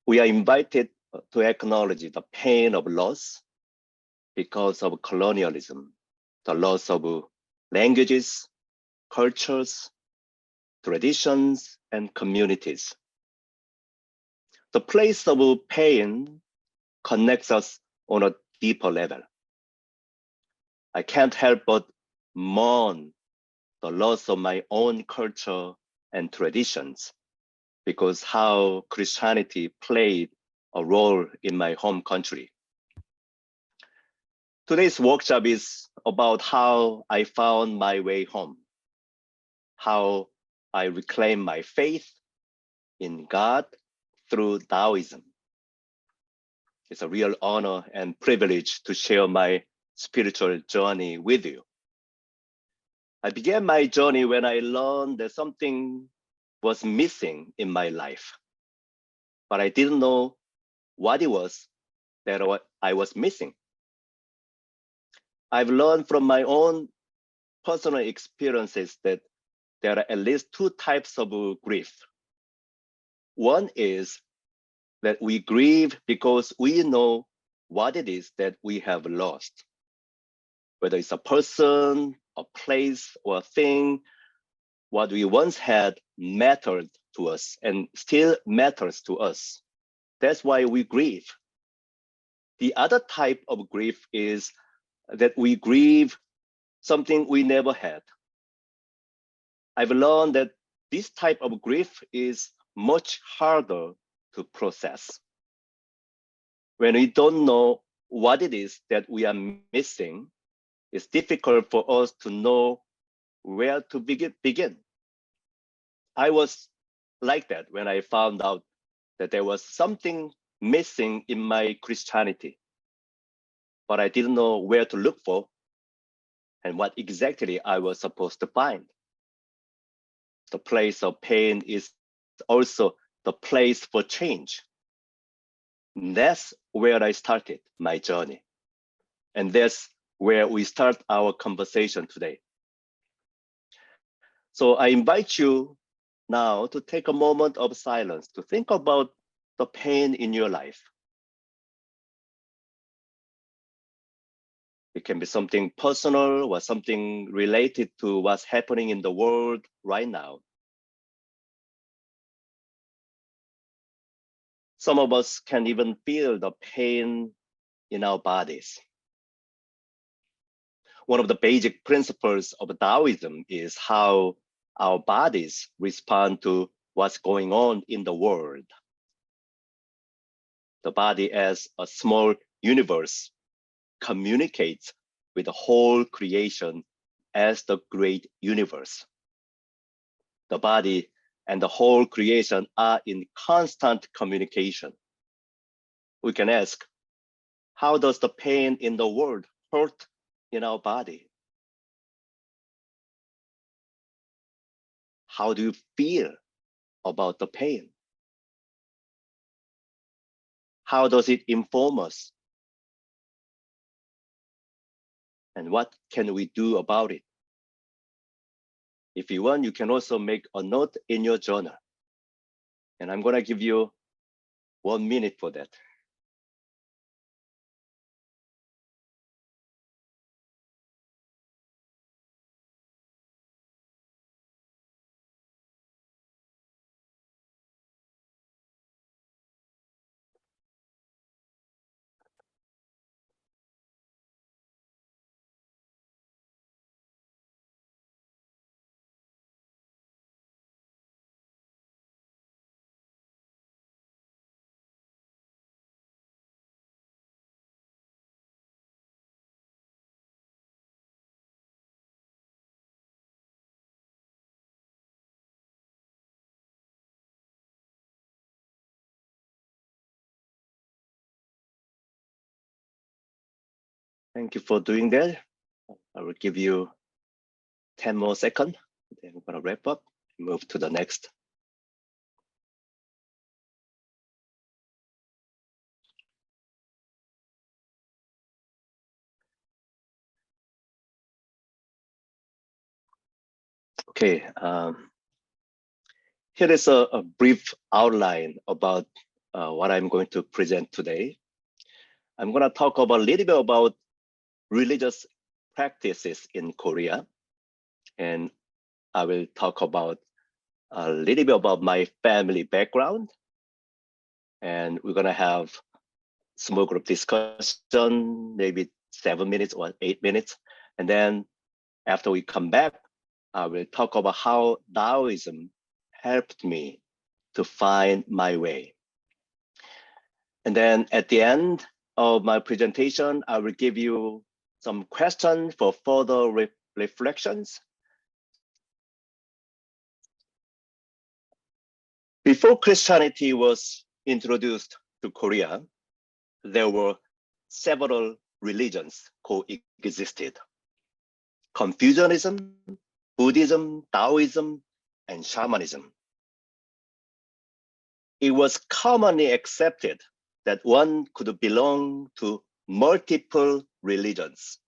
We are invited to acknowledge the pain of loss because of colonialism, the loss of languages, cultures, traditions, and communities. The place of pain connects us on a deeper level. I can't help but mourn the loss of my own culture and traditions because how Christianity played a role in my home country. Today's workshop is about how I found my way home, how I reclaim my faith in God through Daoism. It's a real honor and privilege to share my spiritual journey with you. I began my journey when I learned that something was missing in my life, but I didn't know what it was that I was missing. I've learned from my own personal experiences that there are at least two types of grief. One is that we grieve because we know what it is that we have lost. Whether it's a person, a place, or a thing, what we once had mattered to us and still matters to us. That's why we grieve. The other type of grief is that we grieve something we never had. I've learned that this type of grief is much harder to process. When we don't know what it is that we are missing, it's difficult for us to know where to begin. I was like that when I found out that there was something missing in my Christianity, but I didn't know where to look for and what exactly I was supposed to find. The place of pain is also the place for change. That's where I started my journey. And that's where we start our conversation today. So I invite you now to take a moment of silence to think about the pain in your life. It can be something personal or something related to what's happening in the world right now. Some of us can even feel the pain in our bodies. One of the basic principles of Daoism is how our bodies respond to what's going on in the world. The body as a small universe communicates with the whole creation as the great universe. The body and the whole creation are in constant communication. We can ask, how does the pain in the world hurt in our body? How do you feel about the pain? How does it inform us? And what can we do about it? If you want, you can also make a note in your journal. And I'm going to give you 1 minute for that. Thank you for doing that. I will give you 10 more seconds. Then we're going to wrap up and move to the next. Okay, here is a brief outline about what I'm going to present today. I'm going to talk about a little bit about religious practices in Korea, and I will talk about a little bit about my family background, and we're going to have small group discussion, maybe 7 minutes or 8 minutes, and then after we come back, I will talk about how Daoism helped me to find my way. And then at the end of my presentation, I will give you some questions for further reflections. Before Christianity was introduced to Korea, there were several religions coexisted. Confucianism, Buddhism, Daoism, and shamanism. It was commonly accepted that one could belong to multiple religions.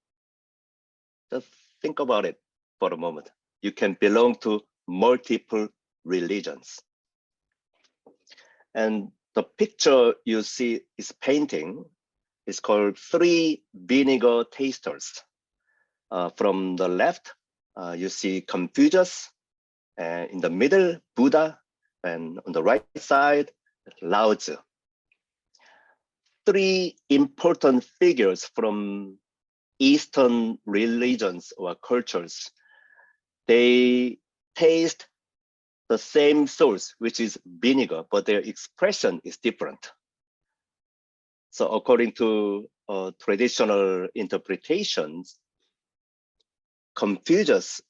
Just think about it for a moment. You can belong to multiple religions. And the picture you see is painting is called Three Vinegar Tasters. From the left, you see Confucius, and in the middle, Buddha, and on the right side, Lao Tzu. Three important figures from Eastern religions or cultures. They taste the same source, which is vinegar, but their expression is different. So according to traditional interpretations, Confucius,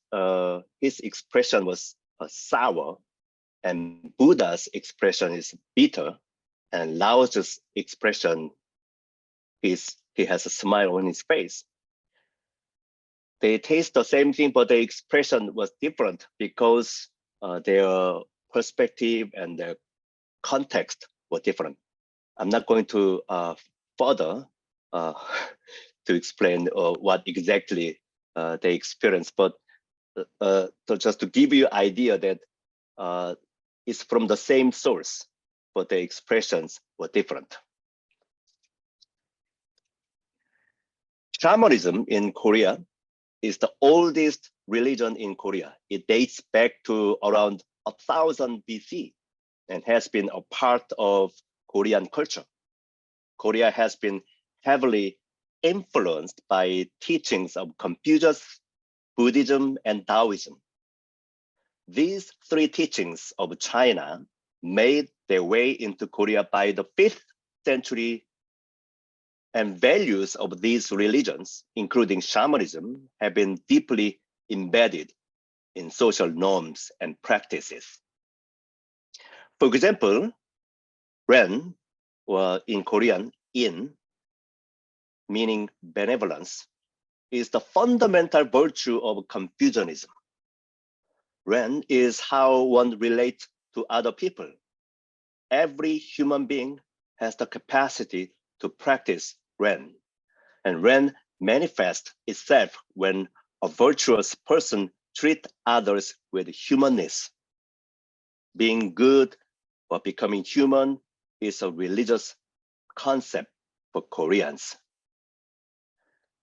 his expression was sour, and Buddha's expression is bitter, and Lao Tzu's expression is he has a smile on his face. They taste the same thing, but the expression was different because their perspective and their context were different. I'm not going to further to explain what exactly they experienced, but just to give you an idea that it's from the same source, but the expressions were different. Shamanism in Korea is the oldest religion in Korea. It dates back to around 1000 BC and has been a part of Korean culture. Korea has been heavily influenced by teachings of Confucius, Buddhism, and Daoism. These three teachings of China made their way into Korea by the 5th century, and values of these religions, including shamanism, have been deeply embedded in social norms and practices. For example, Ren, or in Korean, in, meaning benevolence, is the fundamental virtue of Confucianism. Ren is how one relates to other people. Every human being has the capacity to practice Ren, and Ren manifests itself when a virtuous person treats others with humanness. Being good or becoming human is a religious concept for Koreans.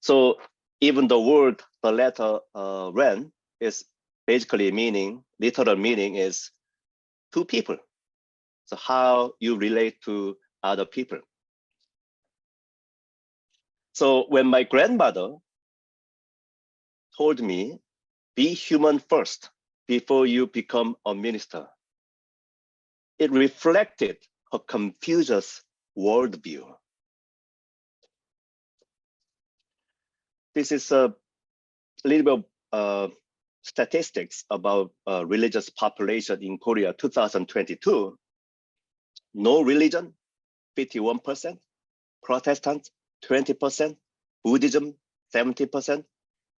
So even the word, the letter Ren, is basically literal meaning is two people. So how you relate to other people. So when my grandmother told me, be human first before you become a minister, it reflected her Confucius worldview. This is a little bit of statistics about religious population in Korea 2022. No religion, 51%, Protestant, 20%, Buddhism, 70%,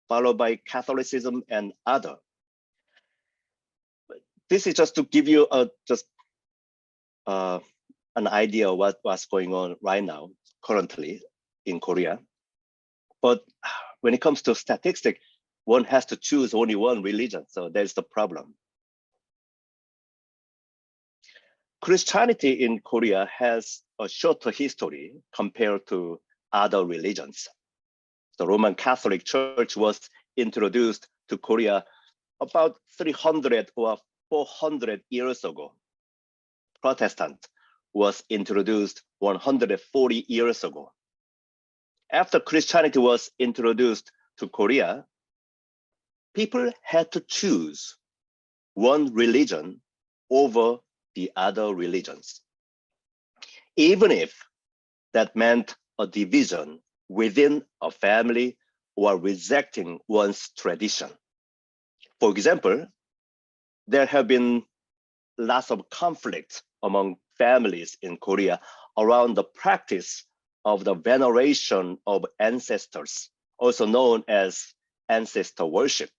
followed by Catholicism and other. This is just to give you an idea of what's going on right now, currently in Korea. But when it comes to statistics, one has to choose only one religion, so there's the problem. Christianity in Korea has a shorter history compared to other religions. The Roman Catholic Church was introduced to Korea about 300 or 400 years ago. Protestant was introduced 140 years ago. After Christianity was introduced to Korea, people had to choose one religion over the other religions, even if that meant a division within a family or rejecting one's tradition. For example, there have been lots of conflicts among families in Korea around the practice of the veneration of ancestors, also known as ancestor worship.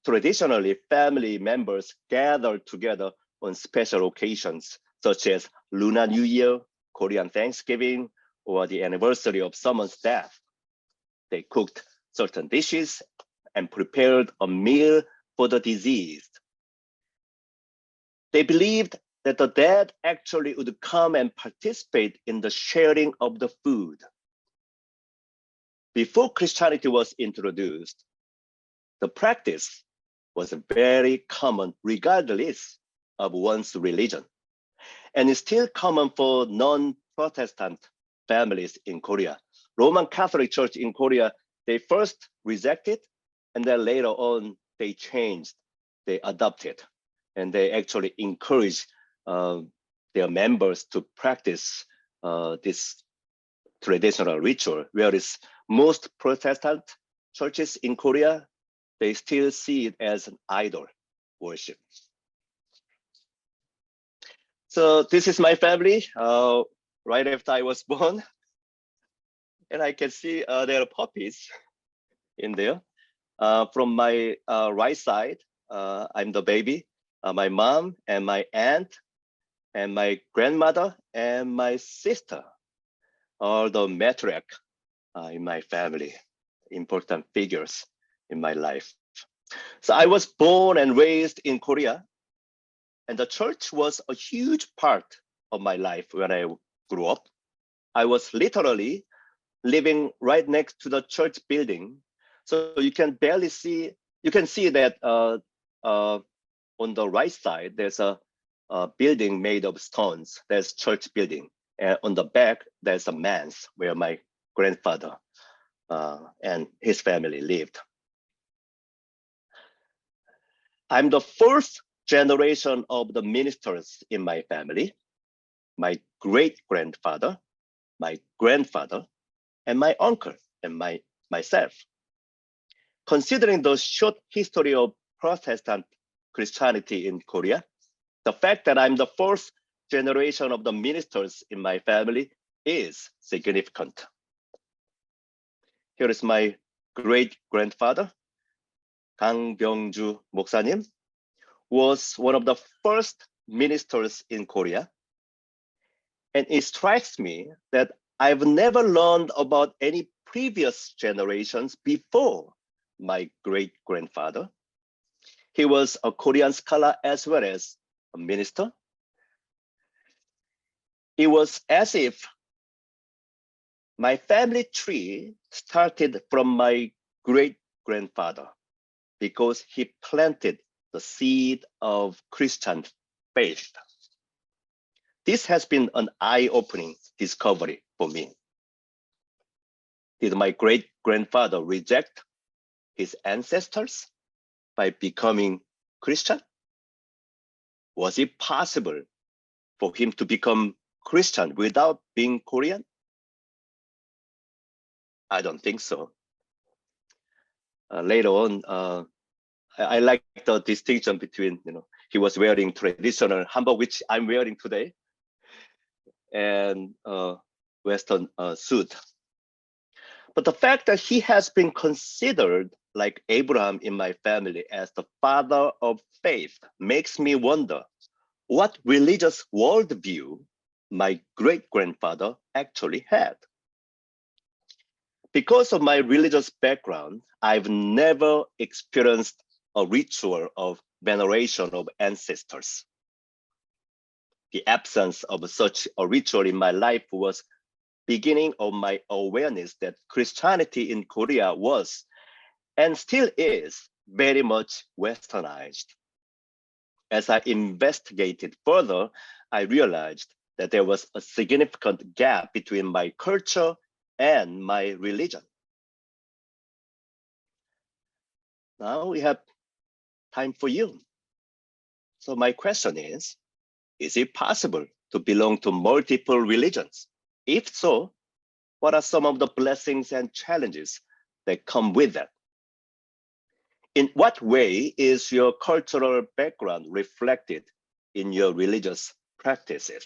Traditionally, family members gather together on special occasions, such as Lunar New Year, Korean Thanksgiving, or the anniversary of someone's death. They cooked certain dishes and prepared a meal for the deceased. They believed that the dead actually would come and participate in the sharing of the food. Before Christianity was introduced, the practice was very common regardless of one's religion. And it's still common for non-Protestant families in Korea. Roman Catholic Church in Korea, they first rejected, and then later on they changed, they adopted, and they actually encourage their members to practice this traditional ritual, whereas most Protestant churches in Korea, they still see it as an idol worship. So this is my family right after I was born. And I can see there are puppies in there. From my right side, I'm the baby. My mom and my aunt and my grandmother and my sister are the matriarch in my family, important figures in my life. So I was born and raised in Korea, and the church was a huge part of my life when I grew up. I was literally living right next to the church building. So you can barely see, you can see that on the right side, there's a building made of stones. There's church building. And on the back, there's a manse where my grandfather and his family lived. I'm the first generation of the ministers in my family. My great-grandfather, my grandfather, and my uncle and myself. Considering the short history of Protestant Christianity in Korea, the fact that I'm the first generation of the ministers in my family is significant. Here is my great-grandfather, Kang Byung-ju 목사님, was one of the first ministers in Korea. And it strikes me that I've never learned about any previous generations before my great-grandfather. He was a Korean scholar as well as a minister. It was as if my family tree started from my great-grandfather because he planted the seed of Christian faith. This has been an eye-opening discovery for me. Did my great-grandfather reject his ancestors by becoming Christian? Was it possible for him to become Christian without being Korean? I don't think so. Later on, I like the distinction between, he was wearing traditional hanbok, which I'm wearing today, and Western suit. But the fact that he has been considered like Abraham in my family as the father of faith makes me wonder what religious worldview my great-grandfather actually had. Because of my religious background, I've never experienced a ritual of veneration of ancestors. The absence of such a ritual in my life was beginning of my awareness that Christianity in Korea was and still is very much westernized. As I investigated further, I realized that there was a significant gap between my culture and my religion. Now we have time for you. So my question is it possible to belong to multiple religions? If so, what are some of the blessings and challenges that come with that? In what way is your cultural background reflected in your religious practices?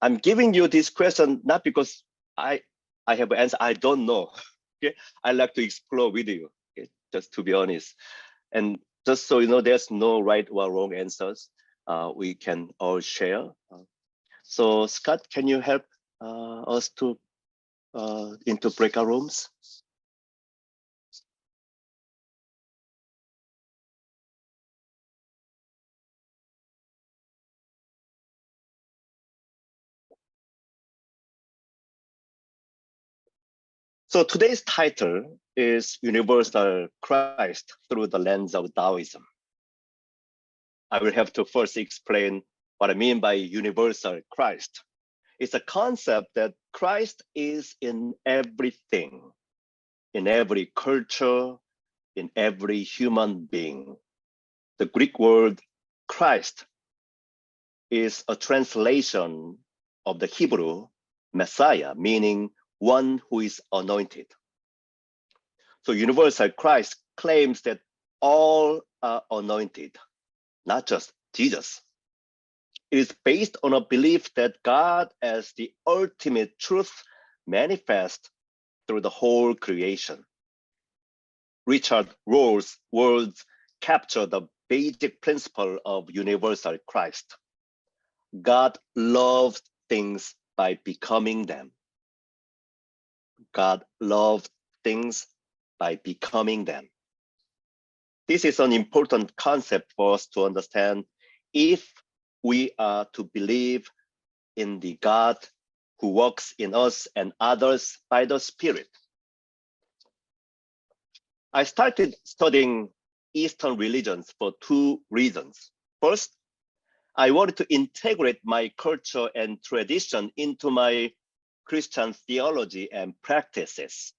I'm giving you this question not because I have an answer. I don't know. Okay, I like to explore with you. Okay? Just to be honest, and just so you know, there's no right or wrong answers. We can all share. So Scott, can you help us to into breakout rooms? So today's title is Universal Christ through the lens of Daoism. I will have to first explain what I mean by universal Christ. It's a concept that Christ is in everything, in every culture, in every human being. The Greek word Christ is a translation of the Hebrew Messiah, meaning one who is anointed. So universal Christ claims that all are anointed, not just Jesus. It is based on a belief that God as the ultimate truth manifests through the whole creation. Richard Rohr's words capture the basic principle of universal Christ. God loves things by becoming them. God loves things by becoming them. This is an important concept for us to understand if we are to believe in the God who works in us and others by the Spirit. I started studying Eastern religions for two reasons. First, I wanted to integrate my culture and tradition into my Christian theology and practices.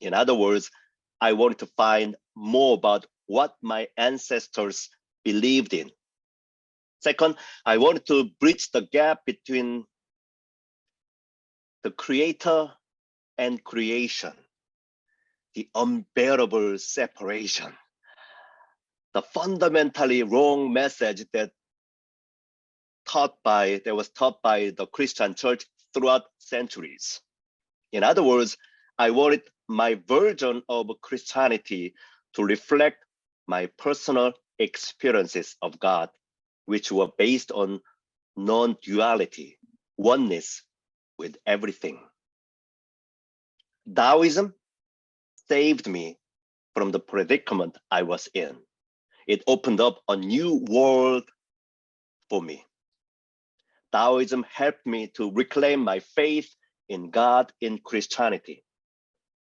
In other words, I wanted to find more about what my ancestors believed in. Second, I wanted to bridge the gap between the creator and creation, the unbearable separation, the fundamentally wrong message that was taught by the Christian church throughout centuries. In other words, I wanted my version of Christianity to reflect my personal experiences of God, which were based on non-duality, oneness with everything. Daoism saved me from the predicament I was in. It opened up a new world for me. Daoism helped me to reclaim my faith in God in Christianity.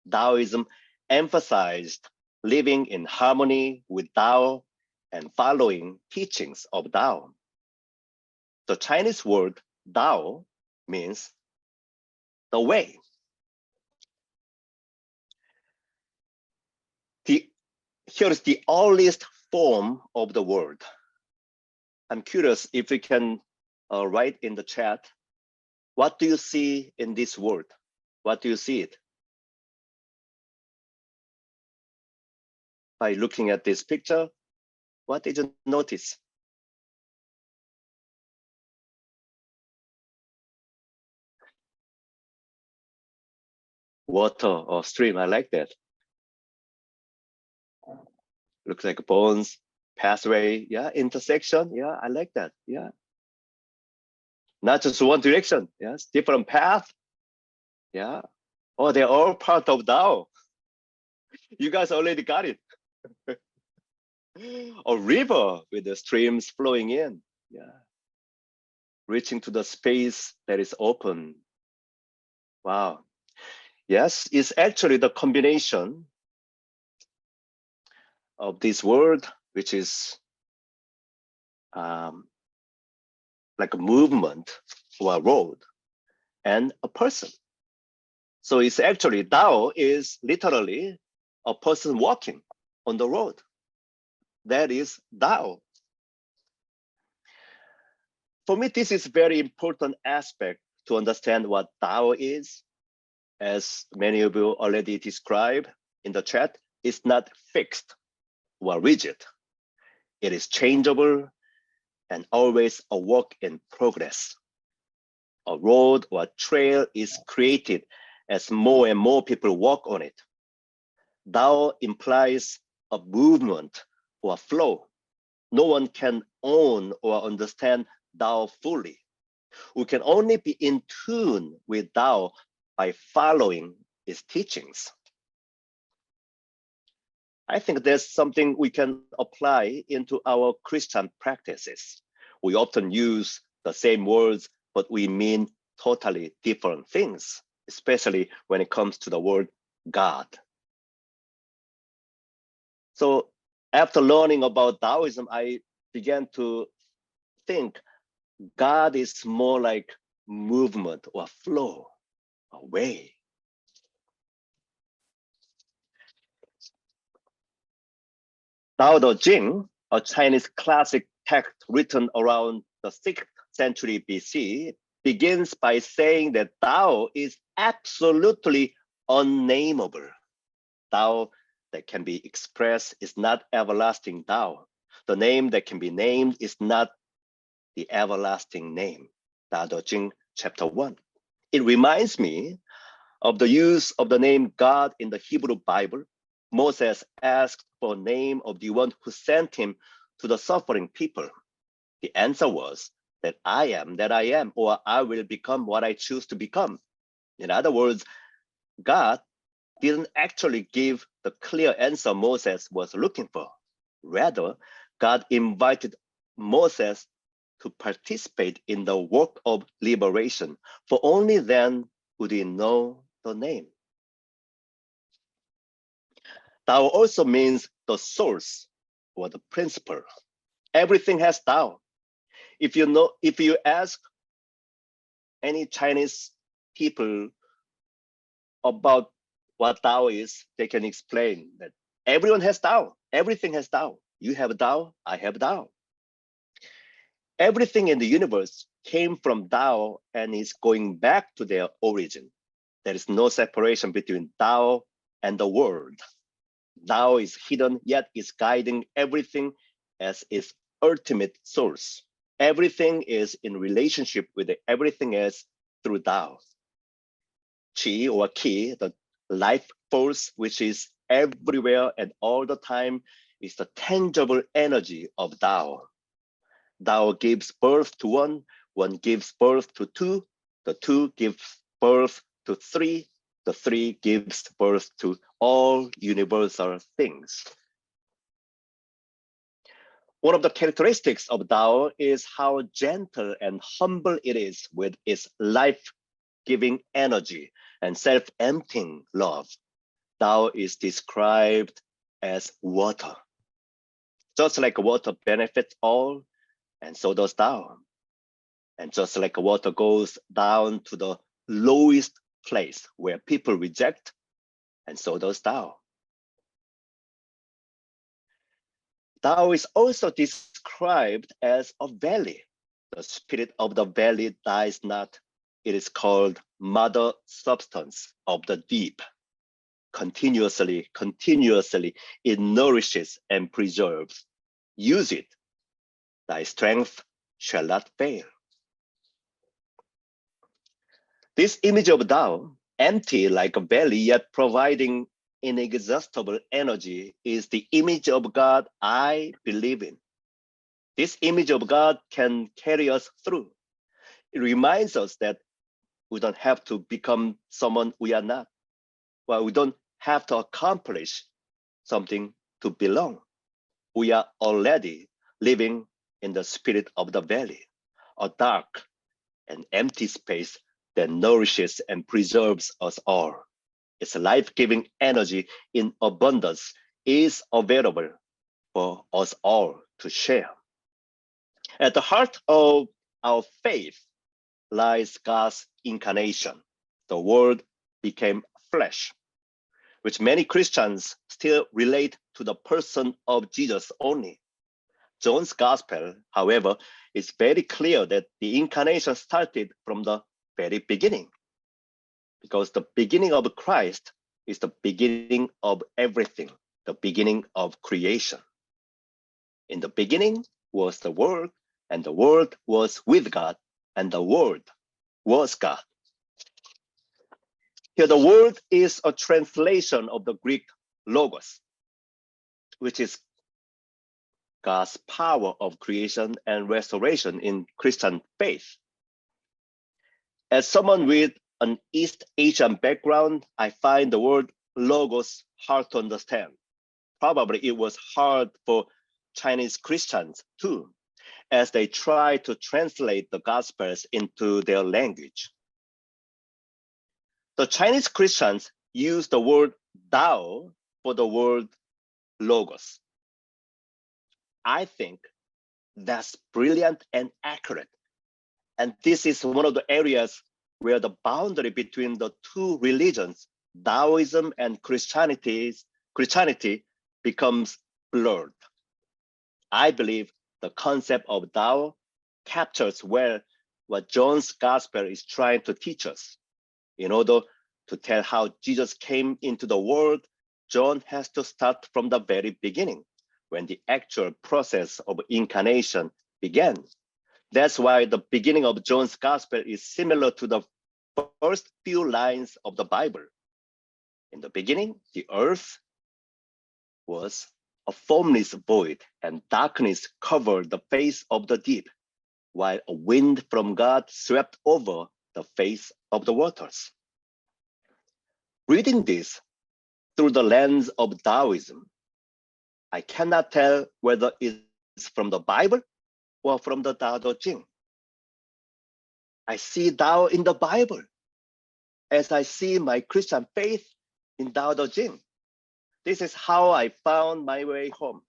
Daoism emphasized living in harmony with Tao and following teachings of Tao. The Chinese word Dao means the way. Here is the earliest form of the word. I'm curious if you can write in the chat, what do you see in this word? What do you see it? By looking at this picture, what did you notice? Water or stream, I like that. Looks like bones, pathway, yeah, intersection, yeah, I like that, yeah. Not just one direction, yes, different path, yeah. Oh, they're all part of Tao. You guys already got it. A river with the streams flowing in. Yeah. Reaching to the space that is open. Wow. Yes, it's actually the combination of this word, which is like a movement or a road, and a person. So it's actually Dao is literally a person walking on the road. That is Dao. For me, this is a very important aspect to understand what Dao is. As many of you already described in the chat, it's not fixed or rigid. It is changeable and always a work in progress. A road or a trail is created as more and more people walk on it. Dao implies a movement or a flow. No one can own or understand Dao fully. We can only be in tune with Dao by following its teachings. I think there's something we can apply into our Christian practices. We often use the same words, but we mean totally different things, especially when it comes to the word God. So after learning about Daoism, I began to think God is more like movement or flow, a way. Tao Te Ching, a Chinese classic text written around the 6th century BC, begins by saying that Tao is absolutely unnameable. Tao that can be expressed is not everlasting Tao. The name that can be named is not the everlasting name. Tao Te Ching, chapter 1. It reminds me of the use of the name God in the Hebrew Bible. Moses asked for a name of the one who sent him to the suffering people. The answer was that I am, or I will become what I choose to become. In other words, God didn't actually give the clear answer Moses was looking for. Rather, God invited Moses to participate in the work of liberation, for only then would he know the name. Tao also means the source or the principle. Everything has Tao. If you ask any Chinese people about what Tao is, they can explain that everyone has Tao. Everything has Tao. You have Tao, I have Tao. Everything in the universe came from Tao and is going back to their origin. There is no separation between Tao and the world. Tao is hidden, yet is guiding everything as its ultimate source. Everything is in relationship with everything else through Tao. Qi or Qi, the life force which is everywhere and all the time, is the tangible energy of Tao. Tao gives birth to one gives birth to two, the two gives birth to three, the three gives birth to all universal things. One of the characteristics of Tao is how gentle and humble it is with its life-giving energy and self-emptying love. Tao is described as water. Just like water benefits all, and so does Tao. And just like water goes down to the lowest place where people reject, and so does Tao. Tao is also described as a valley. The spirit of the valley dies not. It is called mother substance of the deep. Continuously, it nourishes and preserves. Use it. Thy strength shall not fail. This image of Tao, empty like a valley, yet providing inexhaustible energy, is the image of God I believe in. This image of God can carry us through. It reminds us that we don't have to become someone we are not. Well, we don't have to accomplish something to belong. We are already living in the spirit of the valley, a dark and empty space that nourishes and preserves us all. Its life-giving energy in abundance is available for us all to share. At the heart of our faith lies God's incarnation. The Word became flesh, which many Christians still relate to the person of Jesus only. John's Gospel, however, is very clear that the incarnation started from the very beginning, because the beginning of Christ is the beginning of everything, the beginning of creation. In the beginning was the Word, and the Word was with God, and the Word was God. Here, the word is a translation of the Greek logos, which is God's power of creation and restoration in Christian faith. As someone with an East Asian background, I find the word logos hard to understand. Probably it was hard for Chinese Christians too, as they try to translate the Gospels into their language. The Chinese Christians use the word Dao for the word logos. I think that's brilliant and accurate. And this is one of the areas where the boundary between the two religions, Daoism and Christianity, becomes blurred. I believe the concept of Dao captures well what John's Gospel is trying to teach us. In order to tell how Jesus came into the world, John has to start from the very beginning, when the actual process of incarnation began. That's why the beginning of John's Gospel is similar to the first few lines of the Bible. In the beginning, the earth was a formless void, and darkness covered the face of the deep, while a wind from God swept over the face of the waters. Reading this through the lens of Daoism, I cannot tell whether it's from the Bible or from the Tao Te Ching. I see Tao in the Bible as I see my Christian faith in Tao Te Ching. This is how I found my way home,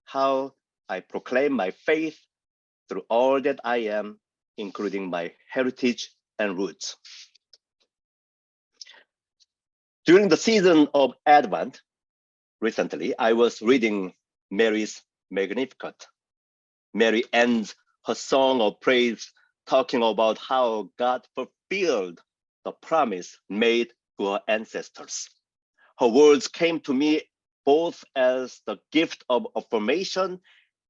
how I proclaim my faith through all that I am, including my heritage and roots. During the season of Advent, recently, I was reading Mary's Magnificat. Mary ends her song of praise talking about how God fulfilled the promise made to her ancestors. Her words came to me both as the gift of affirmation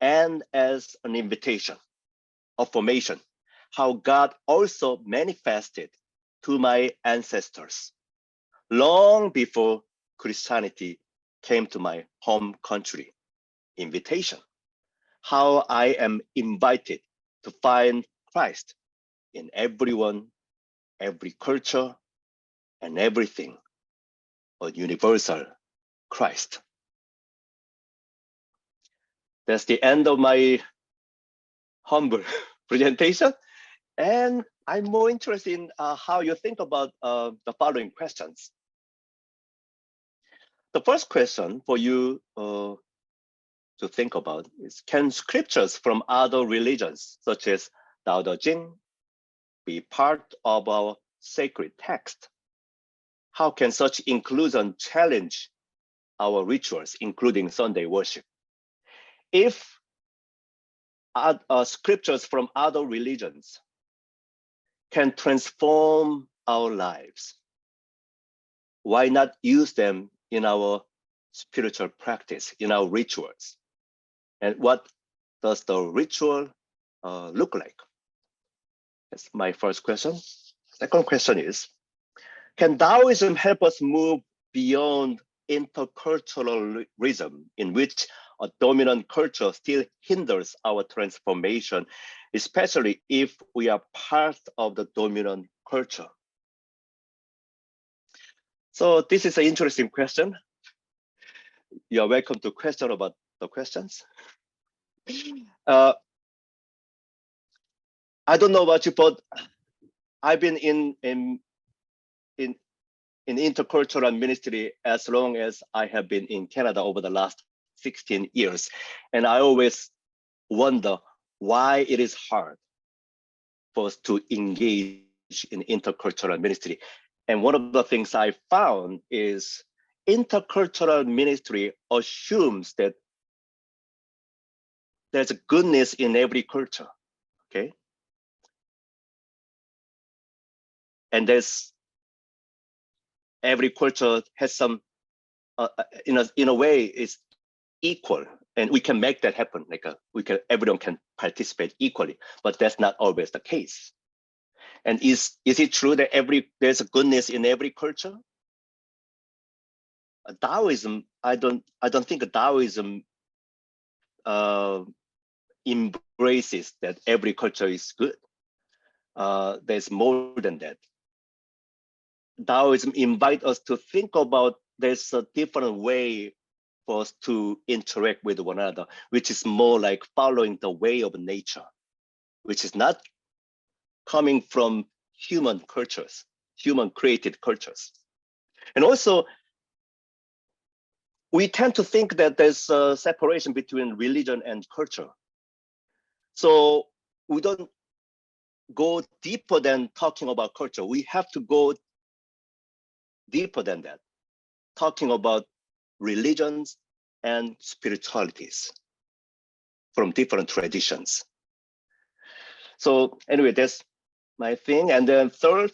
and as an invitation. Affirmation, how God also manifested to my ancestors long before Christianity came to my home country. Invitation, how I am invited to find Christ in everyone, every culture, and everything, a universal Christ. That's the end of my humble presentation. And I'm more interested in how you think about the following questions. The first question for you to think about is, can scriptures from other religions, such as Tao Te Ching, be part of our sacred text? How can such inclusion challenge our rituals, including Sunday worship? If scriptures from other religions can transform our lives, why not use them in our spiritual practice, in our rituals? And what does the ritual look like? That's my first question. Second question is, can Taoism help us move beyond interculturalism, in which a dominant culture still hinders our transformation, especially if we are part of the dominant culture? So this is an interesting question. You are welcome to question about the questions. I don't know about you, but I've been in intercultural ministry as long as I have been in Canada over the last 16 years. And I always wonder why it is hard for us to engage in intercultural ministry. And one of the things I found is intercultural ministry assumes that there's a goodness in every culture, okay? And there's every culture has some, in a way, is equal, and we can make that happen. Like everyone can participate equally, but that's not always the case. And is it true that there's a goodness in every culture? Daoism, I don't think Daoism embraces that every culture is good. There's more than that. Daoism invites us to think about there's a different way for us to interact with one another, which is more like following the way of nature, which is not coming from human cultures, human created cultures. And also, we tend to think that there's a separation between religion and culture. So we don't go deeper than talking about culture. We have to go deeper than that, talking about religions and spiritualities from different traditions. So anyway, that's my thing. And then third,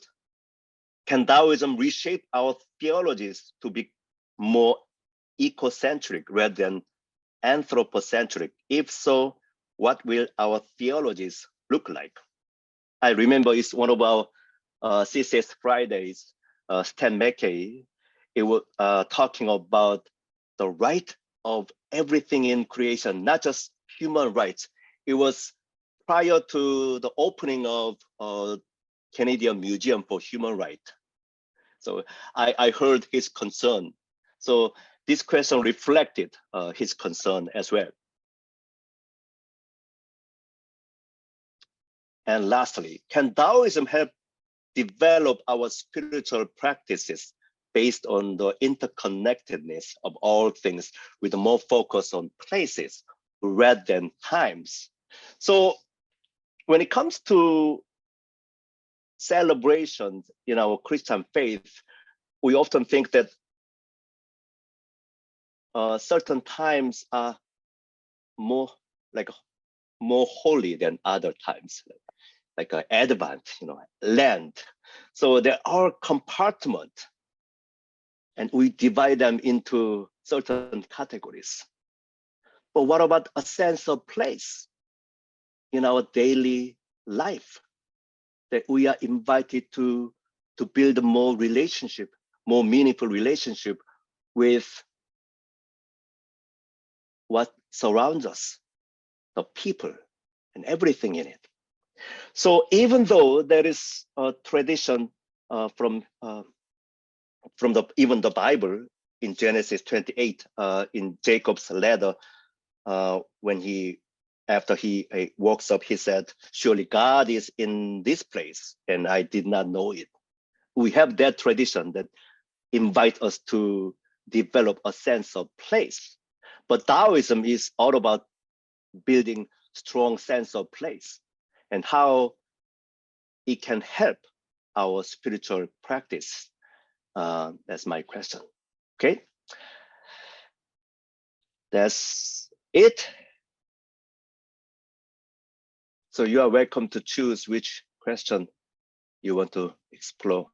can Daoism reshape our theologies to be more eco-centric rather than anthropocentric? If so, what will our theologies look like? I remember it's one of our CCS Fridays, Stan Mackey, it was talking about the right of everything in creation, not just human rights. It was prior to the opening of Canadian Museum for Human Rights. So I heard his concern. So this question reflected his concern as well. And lastly, can Daoism help develop our spiritual practices based on the interconnectedness of all things with more focus on places rather than times? So when it comes to celebrations in our Christian faith, we often think that certain times are more holy than other times, like Advent, Lent. So there are compartments, and we divide them into certain categories. But what about a sense of place in our daily life that we are invited to build more relationship, more meaningful relationship with what surrounds us, the people and everything in it. So even though there is a tradition from even the Bible in Genesis 28, in Jacob's ladder, when after he walks up, he said, "Surely God is in this place, and I did not know it." We have that tradition that invites us to develop a sense of place. But Taoism is all about building strong sense of place and how it can help our spiritual practice. That's my question. Okay, that's it. So you are welcome to choose which question you want to explore.